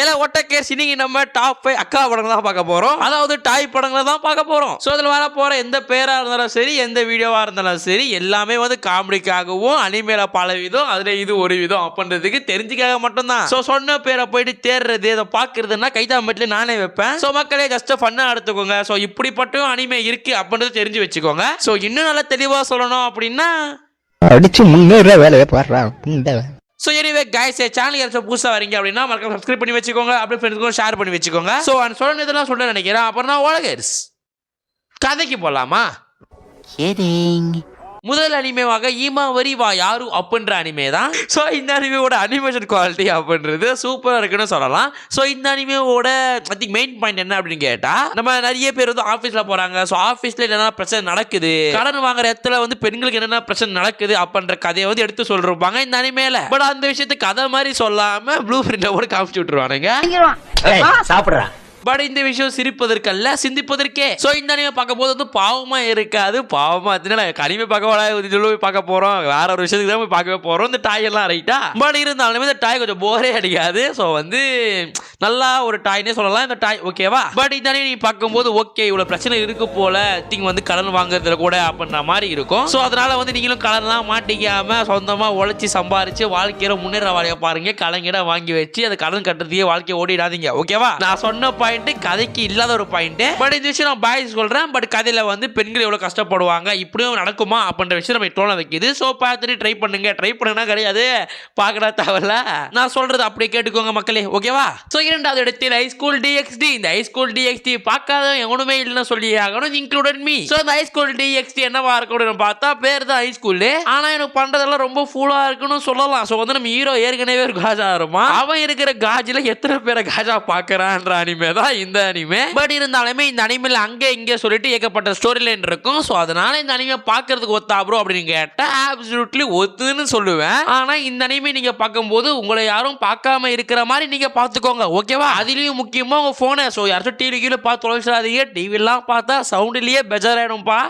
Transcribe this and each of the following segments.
ஏல ஒட்டக்கேர் இன்னைக்கு நம்ம டாப் 5 அக்கா படங்கள் தான் பார்க்க போறோம். அதாவது டாய் படங்களை தான் பார்க்க போறோம். ஸோ அதில் வர போற எந்த பேரா இருந்தாலும் சரி, எந்த வீடியோவா இருந்தாலும் சரி, எல்லாமே வந்து காமெடிக்காகவும் அனிமேல பல விதம், அதுல இது ஒரு விதம் அப்படின்றதுக்கு தெரிஞ்சுக்காக மட்டும்தான். ஸோ சொன்ன பேரை போயிட்டு தேடுறது, அதை பார்க்கறதுன்னா கைதாம்பட்டில நானே வைப்பேன். ஸோ மக்களே ஜஸ்ட் ஃபன்னா எடுத்துக்கோங்க. ஸோ இப்படிப்பட்ட அனிமே இருக்கு அப்படின்றது தெரிஞ்சு வச்சுக்கோங்க. ஸோ இன்னும் நல்லா தெளிவா சொல்லணும் அப்படின்னா அடிச்சு முன்னேற வேலையை பாடுறா. ஸோ எனிவே கைஸ், சேனல் யாராச்சும் புதுசாக வரீங்க அப்படின்னா மறக்காம சப்ஸ்கிரைப் பண்ணி வச்சுக்கோங்க. அப்படியே ஃப்ரெண்ட்ஸ்க்கும் ஷேர் பண்ணி வச்சுக்கோங்க. ஸோ சொல்ல இதெல்லாம் சொல்ல நினைக்கிறேன். அப்புறம் நான் உலகர்ஸ் கதைக்கு போகலாமா? முதல் அனிமேவாக ஈமாவரி வா யாரு அப்படின்ற அனிமே தான். ஸோ இந்த அனிமேவோட அனிமேஷன் குவாலிட்டி அப்படின்றது சூப்பராக இருக்குன்னு சொல்லலாம். ஸோ இந்த அனிமேவோட மெயின் பாயிண்ட் என்ன அப்படின்னு கேட்டால், நம்ம நிறைய பேர் வந்து ஆஃபீஸில் போகிறாங்க. ஸோ ஆஃபீஸில் என்னென்ன பிரச்சனை நடக்குது, கடன் வாங்குற இடத்துல வந்து பெண்களுக்கு என்னென்ன பிரச்சனை நடக்குது அப்படின்ற கதையை வந்து எடுத்து சொல்லிருப்பாங்க இந்த அனிமேல. பட் அந்த விஷயத்தை கதை மாதிரி சொல்லாமல் ப்ளூ பிரிண்டை கூட காமிச்சு விட்டுருவானுங்க. சாப்பிடுறா. பட் இந்த விஷயம் சிரிப்பதற்கல்ல, சிந்திப்பதற்கே. ஸோ இந்த அனிமே பார்க்க போது வந்து பாவமா இருக்காது. பாவமா அனிமே பார்க்க போறோம், வேற ஒரு விஷயத்துக்கு தான் போய் பார்க்கவே போறோம். இந்த டாய் எல்லாம் ரைட்டா. பட் இருந்தாலுமே இந்த டாய் கொஞ்சம் போரே அடிக்காது. ஸோ வந்து நல்லா ஒரு டாய்னே சொல்லலாம் இந்த டாய், ஓகேவா? பட் இந்த அனிமே நீங்க பார்க்கும்போது ஓகே, இவ்வளவு பிரச்சனை இருக்கு போல, திங் வந்து கடன் வாங்குறதுல கூட அப்படின்ற மாதிரி இருக்கும். ஸோ அதனால வந்து நீங்களும் கடன்லாம் மாட்டிக்காம சொந்தமா உழைச்சி சம்பாரிச்சு வாழ்க்கையில முன்னேற வாழைய பாருங்க. கலைஞட வாங்கி வச்சு அந்த கடன் கட்டுறதுக்கே வாழ்க்கையை ஓடிடாதீங்க, ஓகேவா? நான் சொன்ன பாயிண்ட் கதைக்கு இல்லாத ஒரு பாயிண்ட். பட் இந்த விஷயம் நான் பாய்ஸ் சொல்றேன். பட் கதையில வந்து பெண்கள் எவ்வளவு கஷ்டப்படுவாங்க, இப்படியும் நடக்குமா அப்படின்ற விஷயம் நம்ம தோண வைக்குது. ஸோ பார்த்துட்டு ட்ரை பண்ணுங்க கிடையாது, பார்க்கடா தேவையில்ல. நான் சொல்றது அப்படியே கேட்டுக்கோங்க மக்களே, ஓகேவா? ஸோ இரண்டாவது இடத்தில் ஹைஸ்கூல் டிஎக்ஸ்டி. இந்த ஹைஸ்கூல் டிஎக்ஸ்டி பார்க்காத எவனுமே இல்லைன்னு சொல்லி ஆகணும், இன்க்ளூடட் மீ. ஸோ இந்த ஹைஸ்கூல் டிஎக்ஸ்டி என்னவா இருக்கணும் பார்த்தா, பேர் தான் ஹைஸ்கூல். ஆனா எனக்கு பண்றதெல்லாம் ரொம்ப ஃபுல்லா இருக்குன்னு சொல்லலாம். ஸோ வந்து நம்ம ஹீரோ ஏற்கனவே ஒரு காஜா இருப்பான். அவன் இருக்கிற காஜில எத்தனை பேரை காஜா பார்க்கறான்ற அனிமே தான் இந்த அனிமே. பட் இருந்தாலுமே இந்த அனிமேல அங்க இங்க சொல்லிட்டு ஏகப்பட்ட ஸ்டோரி லைன் இருக்கும். சோ அதனால இந்த அனிமே பார்க்கிறதுக்கு ஒத்தா ப்ரோ அப்படின்னு கேட்டா அப்சல்யூட்லி ஒத்துன்னு சொல்லுவேன். ஆனா இந்த அனிமே நீங்க பார்க்கும்போது உங்களை யாரும் பார்க்காம இருக்கிற மாதிரி நீங்க பார்த்துக்கோங்க, ஓகேவா? அதுலயும் முக்கியமா உங்க போனை யாராச்சும் டிவி கீழே பார்த்து தொலைச்சிடாதீங்க. டிவி எல்லாம் பார்த்தா சவுண்ட்லயே பெஜராயிடும்பா.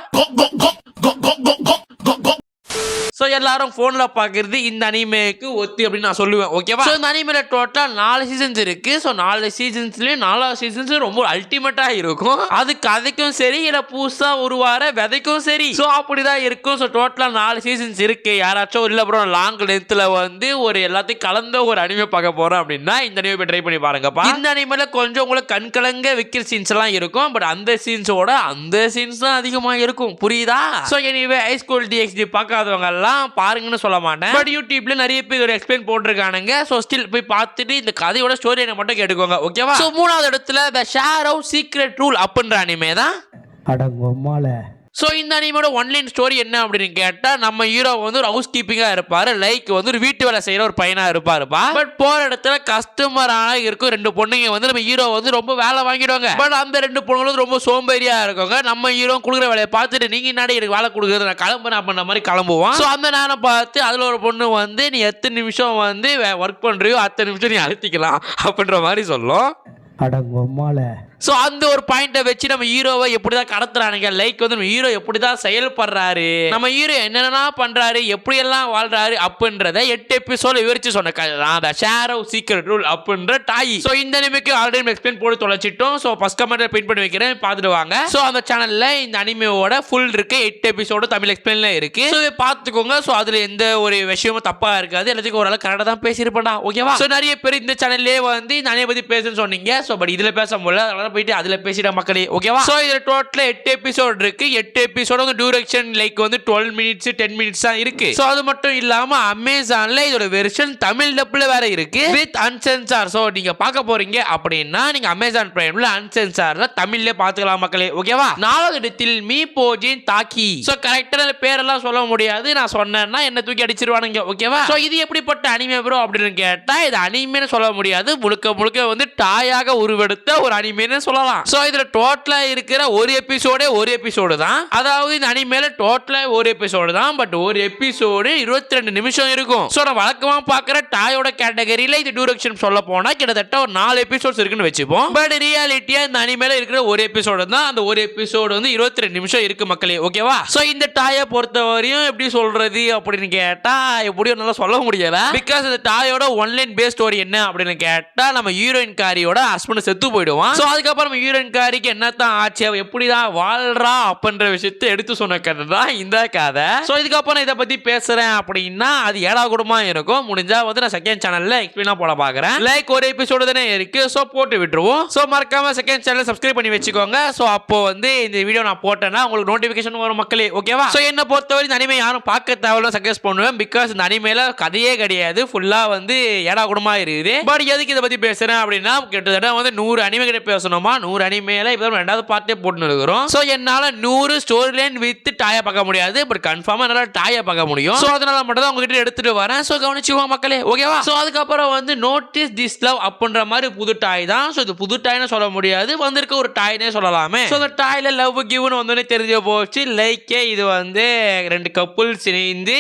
ஸோ எல்லாரும் ஃபோனில் பார்க்குறது இந்த அனிமேக்கு ஒத்தி அப்படின்னு நான் சொல்லுவேன், ஓகேவா? ஸோ இந்த அனிமேல டோட்டலாக 4 சீசன்ஸ் இருக்கு. ஸோ 4 சீசன்ஸ்லேயும் 4 சீசன்ஸ் ரொம்ப அல்டிமேட்டாக இருக்கும். அது கதைக்கும் சரி, இல்லை புதுசாக உருவார விதைக்கும் சரி. ஸோ அப்படிதான் இருக்கும். ஸோ டோட்டலாக 4 சீசன்ஸ் இருக்கு. யாராச்சும் இல்லை அப்புறம் லாங் லென்த்தில் வந்து ஒரு எல்லாத்தையும் கலந்த ஒரு அனிமே பார்க்க போகிறோம் அப்படின்னா இந்த அனிமே ட்ரை பண்ணி பாருங்கப்பா. இந்த அனிமேல கொஞ்சம் உங்களுக்கு கண்கலங்க வைக்கிற சீன்ஸ் எல்லாம் இருக்கும். பட் அந்த சீன்ஸோட அந்த சீன்ஸ் தான் அதிகமாக இருக்கும், புரியுதா? ஸோ எனிவே ஹைஸ்கூல் டிஎக்ஸ்டி பார்க்காதவங்க எல்லாம் பாருங்கன்னு சொல்ல மாட்டேன். பட் யூடியூப்ல நிறைய பேர் எக்ஸ்பிளைன் போட்டுருக்கானுங்க. சோ ஸ்டில் போய் பார்த்துட்டு இந்த கதையோட ஸ்டோரி என்ன மட்டும் கேட்டுக்கோங்க, ஓகேவா? சோ மூணாவது இடத்துல தி ஷேடோ சீக்ரெட் ரூல் அப்படின்ற அனிமே தான். அடங்கம்மால. ஸோ இந்த அனிமேட ஒன்லைன் ஸ்டோரி என்ன அப்படின்னு கேட்டால், நம்ம ஹீரோ வந்து ஒரு ஹவுஸ் கீப்பிங்காக இருப்பார். லைக் வந்து ஒரு வீட்டு வேலை செய்கிற ஒரு பையனாக இருப்பாருப்பா. பட் போகிற இடத்துல கஸ்டமரான இருக்கும் 2 பொண்ணுங்க வந்து நம்ம ஹீரோ வந்து ரொம்ப வேலை வாங்கிடுவாங்க. பட் அந்த 2 பொண்ணுங்களும் ரொம்ப சோம்பேறியாக இருக்காங்க. நம்ம ஹீரோ கொடுக்குற வேலையை பார்த்துட்டு நீங்கள் என்னாடி எனக்கு வேலை கொடுக்குறது, நான் கிளம்புறேன் அப்படின்ற மாதிரி கிளம்புவான். ஸோ அந்த நேரம் பார்த்து அதில் ஒரு பொண்ணு வந்து நீ எத்தனை நிமிஷம் வந்து ஒர்க் பண்ணுறியோ அத்தனை நிமிஷம் நீ அழுத்திக்கலாம் அப்படின்ற மாதிரி சொல்லும். அடங்கம்மால. ஸோ அந்த ஒரு பாயிண்ட்டை வச்சு நம்ம ஹீரோவை எப்படிதான் கடத்துறானுங்க, லைக் வந்து நம்ம ஹீரோ எப்படிதான் செயல்படுறாரு, நம்ம ஹீரோ என்னென்ன பண்றாரு, எப்படியெல்லாம் வாழ்றாரு அப்படின்றத 8 எபிசோட் விவரிச்சு சொன்ன கதை தான் தி ஷேடோ சீக்ரெட் ரூல் அப்படின்ற டாய். ஸோ இந்த அனிமேக்கு ஆல்ரெடி எக்ஸ்பிளைன் போட்டு தொலைச்சிட்டோம். ஸோ ஃபர்ஸ்ட் கமெண்ட்ல பின் பண்ணி வைக்கிறேன், பார்த்துட்டு வாங்க. ஸோ அந்த சேனல்ல இந்த அனிமேவோட ஃபுல் இருக்கு, 8 எபிசோடு தமிழ் எக்ஸ்பிளைன்ல இருக்கு. ஸோ பார்த்துக்கோங்க. ஸோ அதுல எந்த ஒரு விஷயமும் தப்பா இருக்காது, எல்லாத்துக்கும் ஓரளவு கரெக்டாக தான் பேசியிருப்பேன்டா, ஓகேவா? ஸோ நிறைய பேர் இந்த சேனல்லே வந்து இந்த அனிமே பத்தி பேசுன்னு சொன்னீங்க. ஸோ பட் இதுல பேச முடியல, போயிட்டு அதுல பேசிட்ட மக்களே, ஓகேவா? சோ இதுல டோட்டலா 8 எபிசோட் இருக்கு. 8 எபிசோட் வந்து டியூரேஷன் லைக் வந்து 12 மினிட்ஸ் 10 மினிட்ஸ் தான் இருக்கு. சோ அது மட்டும் இல்லாம அமேசான்ல இதோட வெர்ஷன் தமிழ் டப்ல வேற இருக்கு வித் அன்சென்சார். சோ நீங்க பார்க்க போறீங்க அப்படின்னா நீங்க அமேசான் பிரைம்ல அன்சென்சார்ல தமிழ்ல பாத்துக்கலாம் மக்களே, ஓகேவா? 4வது இடத்தில் மீ போஜின் தாக்கி. சோ கரெக்டான பேரெல்லாம் சொல்ல முடியாது, நான் சொன்னேன்னா என்ன தூக்கி அடிச்சிருவானுங்க, ஓகேவா? சோ இது எப்படிப்பட்ட அனிமே ப்ரோ அப்படின்னு கேட்டா, இது அனிமேன்னு சொல்ல முடியாது, முழுக்க முழுக்க வந்து டாயாக உருவெடுத்த ஒரு அனிமேன்னு இருக்குன்னு சொல்லலாம். சோ இதுல டோட்டலா இருக்கிற ஒரு எபிசோடு தான். அதாவது இந்த அனிமேல டோட்டலா ஒரு எபிசோடு தான். பட் ஒரு எபிசோடு 22 நிமிஷம் இருக்கும். சோ நான் வழக்கமா பாக்குற டாயோட கேட்டகரியில இது டியூரேஷன் சொல்ல போனா கிட்டத்தட்ட ஒரு 4 எபிசோட்ஸ் இருக்குன்னு வச்சுப்போம். பட் ரியாலிட்டியா இந்த அனிமேல இருக்கிற ஒரு எபிசோடு தான். அந்த ஒரு எபிசோடு வந்து 22 நிமிஷம் இருக்கு மக்களே. ஓகேவா? சோ இந்த டாயை பொறுத்தவரையும் எப்படி சொல்றது அப்படின்னு கேட்டா எப்படியும் நல்லா சொல்ல முடியல. பிகாஸ் இந்த டாயோட ஒன்லைன் பேஸ் ஸ்டோரி என்ன அப்படின்னு கேட்டா நம்ம ஹீரோயின் காரியோட ஹஸ்பண்ட் செத்து போயிடுவான். சோ அதுக்கப்புறம் ஹீரோயின் காரிக்கு என்னத்தான் ஆச்சு, அவ எப்படிதான் வாழ்றா அப்படின்ற விஷயத்தை எடுத்து சொன்ன கதை தான் இந்த கதை. சோ இதுக்கப்புறம் இதை பத்தி பேசுறேன் அப்படின்னா அது ஏடாகுடமா இருக்கும். முடிஞ்சா வந்து நான் செகண்ட் சேனல்ல எக்ஸ்பிளைனா போட பாக்குறேன். லைக் ஒரு எபிசோடு தானே இருக்கு. சோ போட்டு விட்டுருவோம். சோ மறக்காம செகண்ட் சேனல் சப்ஸ்கிரைப் பண்ணி வச்சுக்கோங்க. சோ அப்போ வந்து இந்த வீடியோ நான் போட்டேன்னா உங்களுக்கு நோட்டிபிகேஷன் வரும் மக்களே. ஓகேவா? சோ என்ன பொறுத்தவரை இந்த அனிமே யாரும் பார்க்க தேவையில்ல சஜஸ்ட் பண்ணுவேன். பிகாஸ் இந்த அனிமேல கதையே கிடையாது. ஃபுல்லா வந்து ஏடாகுடமா இருக்குது. பட் எதுக்கு இதை பத்தி பேசுறேன் அப்படின்னா கிட்டத்தட்ட வந்து 100 அனிமே கிட்ட பேசணுமா. 100 அனிமேல இப்போ ரெண்டாவது பார்ட்டே போட்டு இருக்கிறோம். சோ என்னால 100 ஸ்டோரி லைன் வித் டாயை பார்க்க முடியாது. பட் கன்ஃபார்மா என்னால டாயை பார்க்க முடியும். சோ அதனால மட்டும் தான் உங்ககிட்ட எடுத்துட்டு வரேன். சோ கவனிச்சுக்கோங்க மக்களே. ஓகேவா? சோ அதுக்கப்புறம் வந்து நோட்டீஸ் திஸ் லவ் அப்படின்ற மாதிரி புது டாய் தான். சோ இது புது டாய்னு சொல்ல முடியாது. வந்திருக்க ஒரு டாய்னே சொல்லலாமே. சோ அந்த டாய்ல லவ் கிவ்னு வந்தோடனே தெரிஞ்சு போச்சு. லைக்கே இது வந்து 2 கப்புள்ஸ் இணைந்து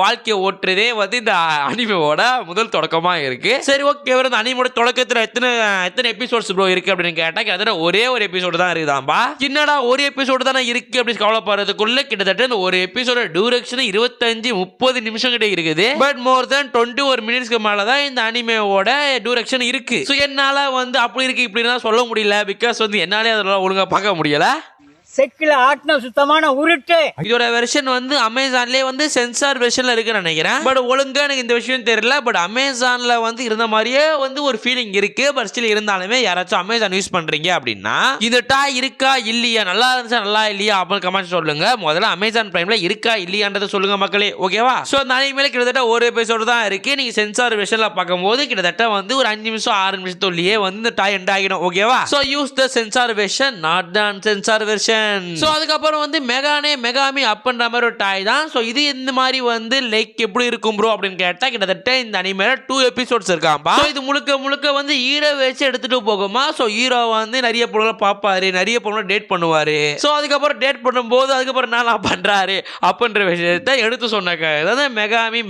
வாழ்க்கையை ஓட்டுறதே வந்து இந்த அனிமேவோட முதல் தொடக்கமா இருக்கு. சரி ஓகே. இந்த அனிமேவோட தொடக்கத்துல எத்தனை எபிசோட்ஸ் ப்ரோ இருக்கு அப்படின்னு கேட்டா கிட்டத்தட்ட ஒரே ஒரு எபிசோடு தான் இருக்குதாம்பா. என்னடா ஒரு எபிசோடு தானே இருக்கு அப்படின்னு கவலைப்படுறதுக்குள்ள கிட்டத்தட்ட இந்த ஒரு எபிசோட டியூரேஷன் 25-30 நிமிஷம் கிட்ட இருக்குது. பட் மோர் தென் 21 மினிட்ஸ்க்கு மேல தான் இந்த அனிமேவோட டியூரேஷன் இருக்கு. சோ என்னால வந்து அப்படி இருக்கு இப்படின்னு சொல்ல முடியல. பிகாஸ் வந்து என்னாலே அதெல்லாம் ஒழுங்கா பார்க்க முடியல. செக்கில ஆட்டின சுத்தமான உருட்டு. இதோட வெர்ஷன் வந்து அமேசான்லயே வந்து சென்சார் வெர்ஷன்ல இருக்குன்னு நினைக்கிறேன். பட் ஒழுங்கா எனக்கு இந்த விஷயம் தெரியல. பட் அமேசான்ல வந்து இருந்த மாதிரியே வந்து ஒரு ஃபீலிங் இருக்கு. பட் ஸ்டில் இருந்தாலுமே யாராச்சும் அமேசான் யூஸ் பண்றீங்க அப்படின்னா இந்த டாய் இருக்கா இல்லையா, நல்லா இருந்துச்சா நல்லா இல்லையா அப்படின்னு கமெண்ட் சொல்லுங்க. முதல்ல அமேசான் பிரைம்ல இருக்கா இல்லையான்றதை சொல்லுங்க மக்களே. ஓகேவா? சோ அந்த அனிமேல கிட்டத்தட்ட ஒரு எபிசோடு தான் இருக்கு. நீங்க சென்சார் வெர்ஷன்ல பார்க்கும்போது கிட்டத்தட்ட வந்து ஒரு 5 நிமிஷம் 6 நிமிஷத்துலயே வந்து இந்த டாய் எண்ட் ஆகிடும். ஓகேவா? So use the sensor version, not the uncensored version. So அதுக்கப்புறம் வந்து மெகாமி அப்படின்ற மாதிரி ஒரு டாய் தான். சோ இது இந்த மாதிரி வந்து லைக் எப்படி இருக்கும் ப்ரோ அப்படின்னு கேட்டா கிட்டத்தட்ட இந்த அனிமேல 2 எபிசோட்ஸ் இருக்காம்பா. சோ இது முழுக்க வந்து ஹீரோ வச்சு எடுத்துட்டு போகுமா. சோ ஹீரோ வந்து நிறைய பொருளை பார்ப்பாரு, நிறைய பொருளை டேட் பண்ணுவாரு. சோ அதுக்கப்புறம் டேட் பண்ணும்போது அதுக்கப்புறம் என்ன பண்றாரு அப்படின்ற விஷயத்தை எடுத்து சொன்னாங்க. அதாவது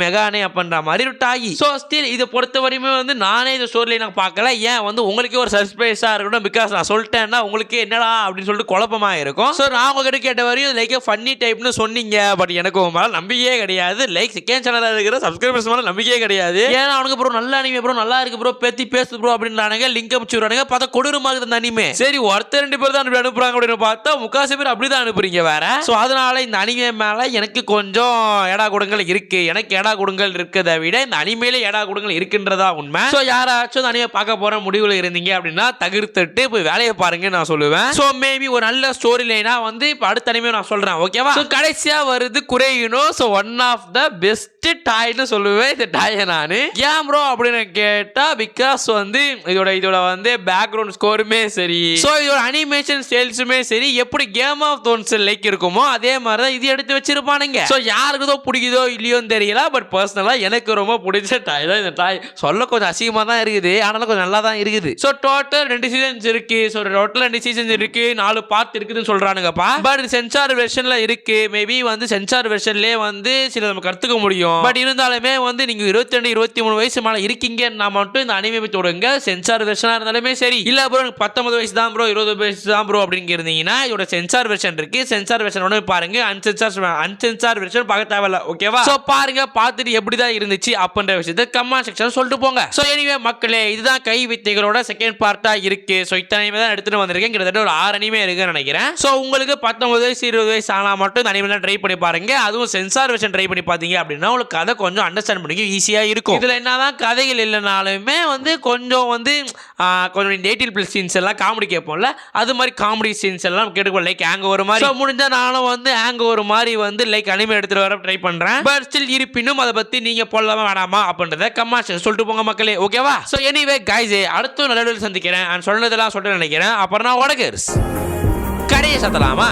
மெகானே அப்படின்ற மாதிரி ஒரு டாய். சோ ஸ்டில் இதை பொறுத்த வரையுமே வந்து நானே இந்த ஸ்டோரியில நான் பார்க்கல. ஏன் வந்து உங்களுக்கு ஒரு சர்ப்ரைஸா இருக்கட்டும். பிகாஸ் நான் சொல்லிட்டேன்னா உங்களுக்கு என்னடா அப்படின்னு சொல்லிட்டு குழப்பமா இருக்கும். சோ நான் உங்ககிட்ட கேட்ட வரையும் லைக் ஃபன்னி டைப்னு சொன்னீங்க. பட் எனக்கு உங்க மேல நம்பிக்கையே கிடையாது. லைக் செகண்ட் சேனல்ல இருக்கிற சப்ஸ்கிரைபர்ஸ் மேல நம்பிக்கையே கிடையாது. ஏன்னா அவனுக்கு ப்ரோ நல்ல அனிமே ப்ரோ நல்லா இருக்கு ப்ரோ பேத்தி பேசு ப்ரோ அப்படின்றானுங்க. லிங்க் அனுப்பிச்சுறானுங்க. பார்த்தா கொடூரமா இருக்குது அந்த அனிமே. சரி ஒருத்தர் 2 பேர் தான் அனுப்புறாங்க அப்படின்னு பார்த்தா முக்காசி பேர் அப்படிதான் அனுப்புறீங்க வேற. சோ அதனால இந்த அனிமே மேல எனக்கு கொஞ்சம் ஏடா குடங்கள் இருக்கு. எனக்கு ஏடா குடங்கள் இருக்கிறத விட இந்த அனிமேல ஏடா குடங்கள் இருக்குன்றதா உண்மை. சோ யாராச்சும் அனிமே பார்க்க போற முடிவுல இருந்தீங்க அப்படின்னா தவிர்த்துட்டு போய் வேலையை பாருங்க நான் சொல்லுவேன். சோ மேபி ஒரு நல்ல ஸ்டோரி லைனா வந்து அடுத்த அனிமே நான் சொல்றேன். ஓகேவா? சோ கடைசியா வருது குரேயினோ. So one of the best டாய்னு சொல்லுவேன் இந்த டாயை நானு. ஏன் ப்ரோ அப்படின்னு கேட்டா பிகாஸ் வந்து இதோட வந்து பேக்ரவுண்ட் ஸ்கோருமே சரி, சோ இதோட அனிமேஷன் ஸ்டைல்ஸுமே சரி, எப்படி கேம் ஆஃப் த்ரோன்ஸ் லைக் இருக்குமோ அதே மாதிரி தான் இது எடுத்து வச்சிருப்பானுங்க. சோ யாருக்குதோ பிடிக்குதோ இல்லையோன்னு தெரியல. பட் பர்சனலா எனக்கு ரொம்ப பிடிச்ச டாய் தான் இந்த டாய். சொல்ல கொஞ்சம் அசிங்கமா தான் இருக்குது. ஆனாலும் கொஞ்சம் நல்லா தான் இருக்குது. சோ டோட்டல் 2 சீசன்ஸ் இருக்கு. சோ டோட்டல் 2 சீசன்ஸ் இருக்கு. 4 பார்ட் இருக்குதுன்னு சொல்றானுங்கப்பா. பட் சென்சார் வெர்ஷன்ல இருக்கு. மேபி வந்து சென்சார் வெர்ஷன்லயே வந்து சில நம்ம கத்துக்க முடியும். பட் இருந்தாலுமே வந்து நீங்க 22-23 வயசு மேல இருக்கீங்கன்னா மட்டும் இந்த அனிமே தொடங்க. சென்சார் வெர்ஷனா இருந்தாலுமே சரி, இல்ல ப்ரோ 19 வயசு தான் ப்ரோ 20 வயசு தான் ப்ரோ அப்படின்னு இருந்தீங்கன்னா இதோட சென்சார் வெர்ஷன் இருக்கு. சென்சார் வெர்ஷன் ஒன்று பாருங்க. அன்சென்சார் வெர்ஷன் பார்க்க தேவையில்ல. ஓகேவா? சோ பாருங்க, பார்த்துட்டு எப்படிதான் இருந்துச்சு அப்படின்ற விஷயத்தை கமெண்ட் செக்ஷன் சொல்லிட்டு போங்க. சோ எனிவே மக்களே, இதுதான் கை வித்தைகளோட செகண்ட் பார்ட்டா இருக்கு. சோ இத்தனை அனிமே தான் எடுத்துட்டு வந்திருக்கேன். கிட்டத்தட்ட ஒரு 6 அனிமே இருக்குன்னு நினைக்கிறேன். சோ உங்களுக்கு 19 வயசு 20 வயசு ஆனா மட்டும் இந்த அனிமே ட்ரை பண்ணி பாருங்க. அதுவும் சென்சார் வெர்ஷன் ட்ரை பண்ணி பாத்தீங்க அப்படின்னா உங்களுக்கு கதை கொஞ்சம் அண்டர்ஸ்டாண்ட் பண்ணிக்க ஈஸியா இருக்கும். இதுல என்னதான் கதைகள் இல்லைனாலுமே வந்து கொஞ்சம் வந்து கொஞ்சம் டேட்டில் பிளஸ் சீன்ஸ் எல்லாம் காமெடி கேட்போம்ல, அது மாதிரி காமெடி சீன்ஸ் எல்லாம் கேட்டுக்கோ. லைக் ஹேங் ஓவர் மாதிரி முடிஞ்சா நானும் வந்து ஹேங் ஓவர் மாதிரி வந்து லைக் அனிமே எடுத்துட்டு வர ட்ரை பண்றேன். பட் ஸ்டில் இருப்பினும் அதை பத்தி நீங்க போடலாமா வேணாமா அப்படின்றத கமெண்ட் சொல்லிட்டு போங்க மக்களே. ஓகேவா? சோ எனிவே கைஸ், அடுத்த நல்ல வீடியோல சந்திக்கிறேன். சொன்னதெல்லாம் சொல்ல நினைக்கிறேன். அப்புறம் நான் கடையை சத்தலாமா?